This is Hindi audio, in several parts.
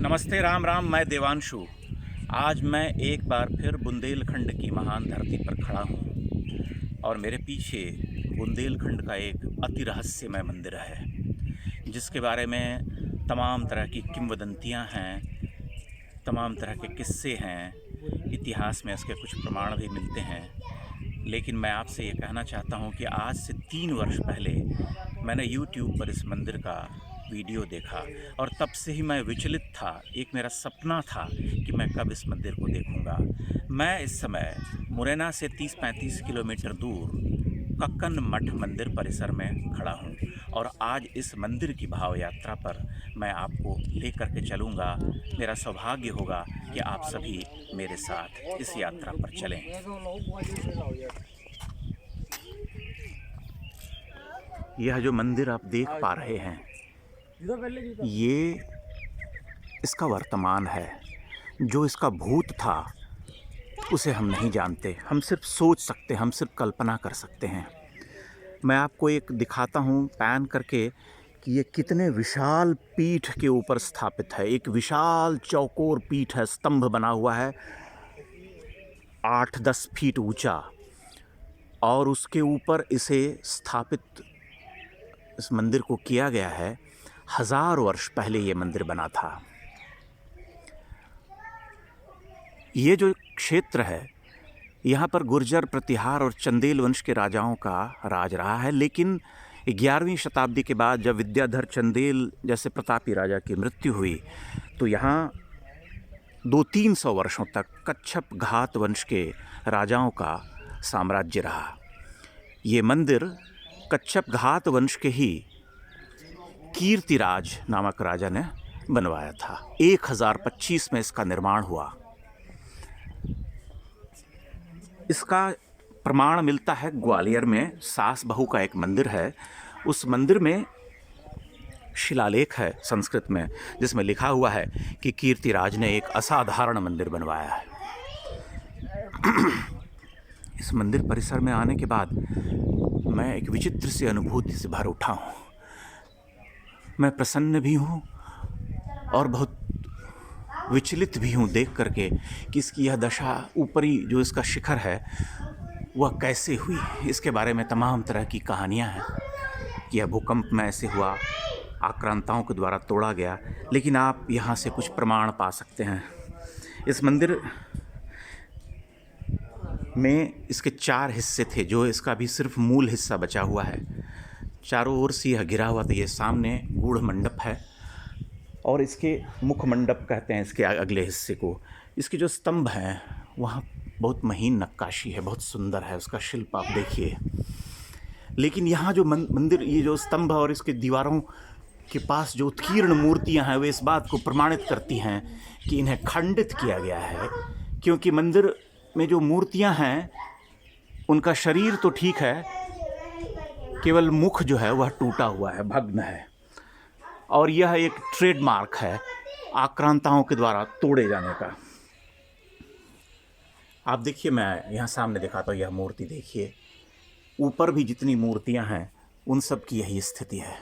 नमस्ते, राम राम। मैं देवांशु। आज मैं एक बार फिर बुंदेलखंड की महान धरती पर खड़ा हूँ और मेरे पीछे बुंदेलखंड का एक अति रहस्यमय मंदिर है, जिसके बारे में तमाम तरह की किंवदंतियाँ हैं, तमाम तरह के किस्से हैं, इतिहास में इसके कुछ प्रमाण भी मिलते हैं। लेकिन मैं आपसे ये कहना चाहता हूँ कि आज से 3 वर्ष पहले मैंने YouTube पर इस मंदिर का वीडियो देखा और तब से ही मैं विचलित था। एक मेरा सपना था कि मैं कब इस मंदिर को देखूंगा। मैं इस समय मुरैना से 30-35 किलोमीटर दूर कक्कन मठ मंदिर परिसर में खड़ा हूँ और आज इस मंदिर की भाव यात्रा पर मैं आपको लेकर के चलूँगा। मेरा सौभाग्य होगा कि आप सभी मेरे साथ इस यात्रा पर चलें। यह जो मंदिर आप देख पा रहे हैं, ये इसका वर्तमान है। जो इसका भूत था उसे हम नहीं जानते, हम सिर्फ सोच सकते हैं, हम सिर्फ कल्पना कर सकते हैं। मैं आपको एक दिखाता हूँ पैन करके कि ये कितने विशाल पीठ के ऊपर स्थापित है। एक विशाल चौकोर पीठ है, स्तंभ बना हुआ है 8-10 फीट ऊंचा, और उसके ऊपर इसे स्थापित इस मंदिर को किया गया है। 1000 वर्ष पहले ये मंदिर बना था। ये जो क्षेत्र है, यहाँ पर गुर्जर, प्रतिहार और चंदेल वंश के राजाओं का राज रहा है। लेकिन 11वीं शताब्दी के बाद जब विद्याधर चंदेल जैसे प्रतापी राजा की मृत्यु हुई, तो यहाँ 200-300 वर्षों तक कच्छप घात वंश के राजाओं का साम्राज्य रहा। ये मंदिर कच्छप घात वंश के ही कीर्तिराज नामक राजा ने बनवाया था। 1025 में इसका निर्माण हुआ। इसका प्रमाण मिलता है ग्वालियर में सास बहू का एक मंदिर है। उस मंदिर में शिलालेख है संस्कृत में, जिसमें लिखा हुआ है कि कीर्तिराज ने एक असाधारण मंदिर बनवाया है। इस मंदिर परिसर में आने के बाद मैं एक विचित्र सी अनुभूति से भर उठा हूँ। मैं प्रसन्न भी हूँ और बहुत विचलित भी हूँ देख करके कि इसकी यह दशा, ऊपरी जो इसका शिखर है, वह कैसे हुई। इसके बारे में तमाम तरह की कहानियाँ हैं कि यह भूकंप में ऐसे हुआ, आक्रांताओं के द्वारा तोड़ा गया। लेकिन आप यहाँ से कुछ प्रमाण पा सकते हैं। इस मंदिर में इसके 4 हिस्से थे, जो इसका भी सिर्फ मूल हिस्सा बचा हुआ है। चारों ओर से यह घिरा हुआ था। ये सामने गूढ़ मंडप है और इसके मुख मंडप कहते हैं इसके अगले हिस्से को। इसके जो स्तंभ हैं वहाँ बहुत महीन नक्काशी है, बहुत सुंदर है उसका शिल्प, आप देखिए। लेकिन यहाँ जो मंदिर, ये जो स्तंभ और इसके दीवारों के पास जो उत्कीर्ण मूर्तियाँ हैं, वे इस बात को प्रमाणित करती हैं कि इन्हें खंडित किया गया है। क्योंकि मंदिर में जो मूर्तियाँ हैं उनका शरीर तो ठीक है, केवल मुख जो है वह टूटा हुआ है, भग्न है। और यह एक ट्रेडमार्क है आक्रांताओं के द्वारा तोड़े जाने का। आप देखिए, मैं यहाँ सामने दिखाता हूँ, यह मूर्ति देखिए। ऊपर भी जितनी मूर्तियाँ हैं उन सब की यही स्थिति है।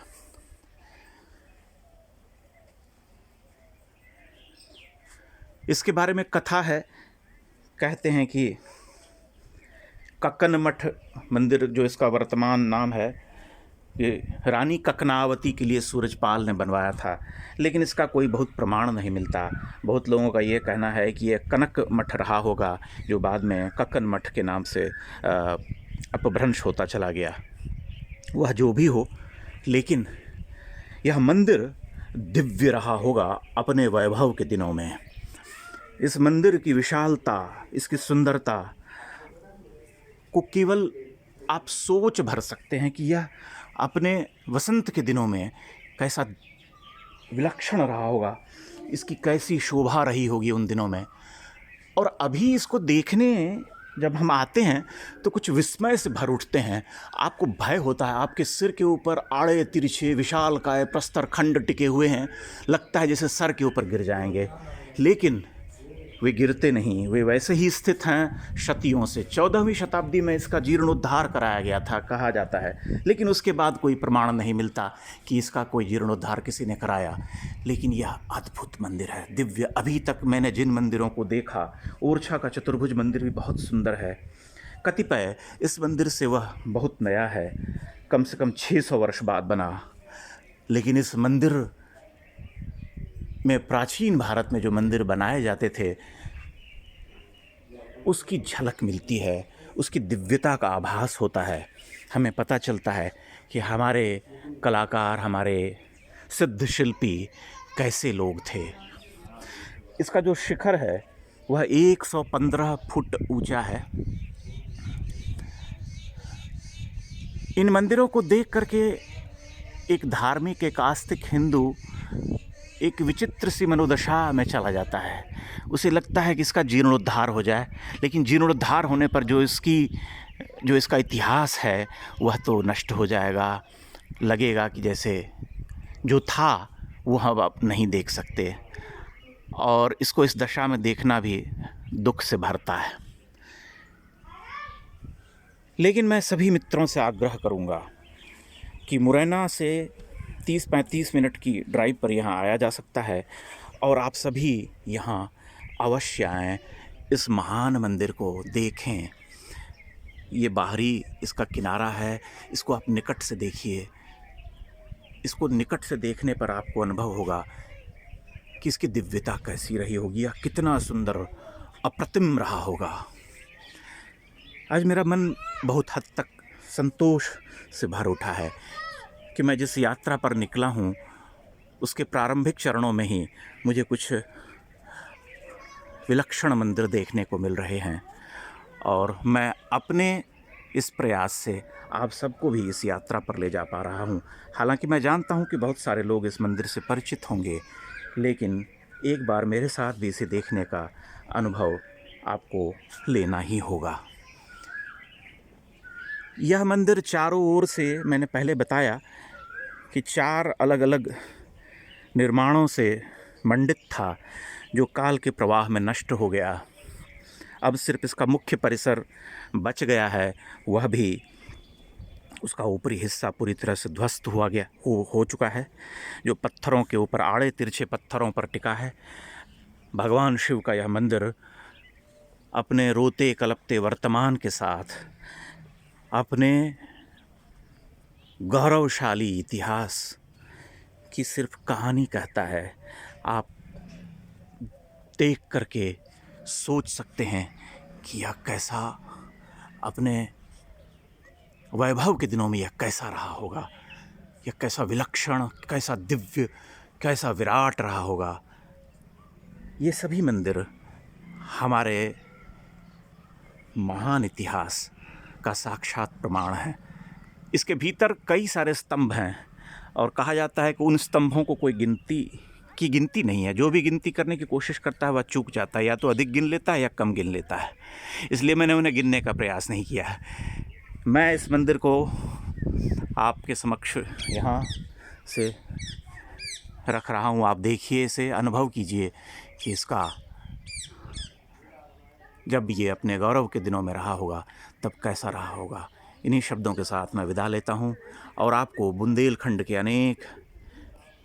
इसके बारे में कथा है, कहते हैं कि कक्कन मठ मंदिर, जो इसका वर्तमान नाम है, ये रानी कक्कनावती के लिए सूरजपाल ने बनवाया था। लेकिन इसका कोई बहुत प्रमाण नहीं मिलता। बहुत लोगों का ये कहना है कि यह कनक मठ रहा होगा, जो बाद में कक्कन मठ के नाम से अपभ्रंश होता चला गया। वह जो भी हो, लेकिन यह मंदिर दिव्य रहा होगा अपने वैभव के दिनों में। इस मंदिर की विशालता, इसकी सुंदरता को केवल आप सोच भर सकते हैं कि यह अपने वसंत के दिनों में कैसा विलक्षण रहा होगा, इसकी कैसी शोभा रही होगी उन दिनों में। और अभी इसको देखने जब हम आते हैं तो कुछ विस्मय से भर उठते हैं। आपको भय होता है, आपके सिर के ऊपर आड़े तिरछे विशालकाय प्रस्तर खंड टिके हुए हैं, लगता है जैसे सर के ऊपर गिर जाएंगे। लेकिन वे गिरते नहीं, वे वैसे ही स्थित हैं शतियों से। 14वीं शताब्दी में इसका जीर्णोद्धार कराया गया था कहा जाता है, लेकिन उसके बाद कोई प्रमाण नहीं मिलता कि इसका कोई जीर्णोद्धार किसी ने कराया। लेकिन यह अद्भुत मंदिर है, दिव्य। अभी तक मैंने जिन मंदिरों को देखा, ओरछा का चतुर्भुज मंदिर भी बहुत सुंदर है। कतिपय इस मंदिर से वह बहुत नया है, कम से कम 600 वर्ष बाद बना। लेकिन इस मंदिर में, प्राचीन भारत में जो मंदिर बनाए जाते थे, उसकी झलक मिलती है, उसकी दिव्यता का आभास होता है। हमें पता चलता है कि हमारे कलाकार, हमारे सिद्ध शिल्पी कैसे लोग थे। इसका जो शिखर है वह 115 फुट ऊंचा है। इन मंदिरों को देख करके एक धार्मिक, एक आस्तिक हिंदू एक विचित्र सी मनोदशा में चला जाता है। उसे लगता है कि इसका जीर्णोद्धार हो जाए, लेकिन जीर्णोद्धार होने पर जो इसका इतिहास है वह तो नष्ट हो जाएगा। लगेगा कि जैसे जो था वो हम अब नहीं देख सकते, और इसको इस दशा में देखना भी दुख से भरता है। लेकिन मैं सभी मित्रों से आग्रह करूंगा कि मुरैना से 30-35 मिनट की ड्राइव पर यहाँ आया जा सकता है, और आप सभी यहाँ अवश्य आएँ, इस महान मंदिर को देखें। ये बाहरी इसका किनारा है, इसको आप निकट से देखिए। इसको निकट से देखने पर आपको अनुभव होगा कि इसकी दिव्यता कैसी रही होगी, या कितना सुंदर, अप्रतिम रहा होगा। आज मेरा मन बहुत हद तक संतोष से भर उठा है कि मैं जिस यात्रा पर निकला हूँ उसके प्रारंभिक चरणों में ही मुझे कुछ विलक्षण मंदिर देखने को मिल रहे हैं, और मैं अपने इस प्रयास से आप सबको भी इस यात्रा पर ले जा पा रहा हूँ। हालांकि मैं जानता हूँ कि बहुत सारे लोग इस मंदिर से परिचित होंगे, लेकिन एक बार मेरे साथ भी इसे देखने का अनुभव आपको लेना ही होगा। यह मंदिर चारों ओर से, मैंने पहले बताया कि 4 अलग अलग निर्माणों से मंडित था, जो काल के प्रवाह में नष्ट हो गया। अब सिर्फ इसका मुख्य परिसर बच गया है, वह भी उसका ऊपरी हिस्सा पूरी तरह से ध्वस्त हो चुका है, जो पत्थरों के ऊपर, आड़े तिरछे पत्थरों पर टिका है। भगवान शिव का यह मंदिर अपने रोते कलपते वर्तमान के साथ अपने गौरवशाली इतिहास की सिर्फ कहानी कहता है। आप देख करके सोच सकते हैं कि यह कैसा, अपने वैभव के दिनों में यह कैसा रहा होगा, यह कैसा विलक्षण, कैसा दिव्य, कैसा विराट रहा होगा। ये सभी मंदिर हमारे महान इतिहास का साक्षात प्रमाण है। इसके भीतर कई सारे स्तंभ हैं, और कहा जाता है कि उन स्तंभों को कोई गिनती नहीं है। जो भी गिनती करने की कोशिश करता है वह चूक जाता है, या तो अधिक गिन लेता है या कम गिन लेता है। इसलिए मैंने उन्हें गिनने का प्रयास नहीं किया है। मैं इस मंदिर को आपके समक्ष यहाँ से रख रहा हूँ। आप देखिए इसे, अनुभव कीजिए कि इसका, जब ये अपने गौरव के दिनों में रहा होगा तब कैसा रहा होगा। इन्हीं शब्दों के साथ मैं विदा लेता हूँ, और आपको बुंदेलखंड के अनेक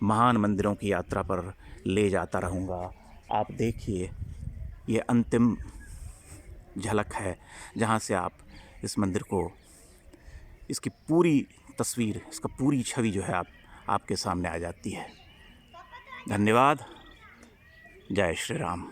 महान मंदिरों की यात्रा पर ले जाता रहूँगा। आप देखिए, ये अंतिम झलक है जहाँ से आप इस मंदिर को, इसकी पूरी तस्वीर, इसका पूरी छवि जो है आपके सामने आ जाती है। धन्यवाद। जय श्री राम।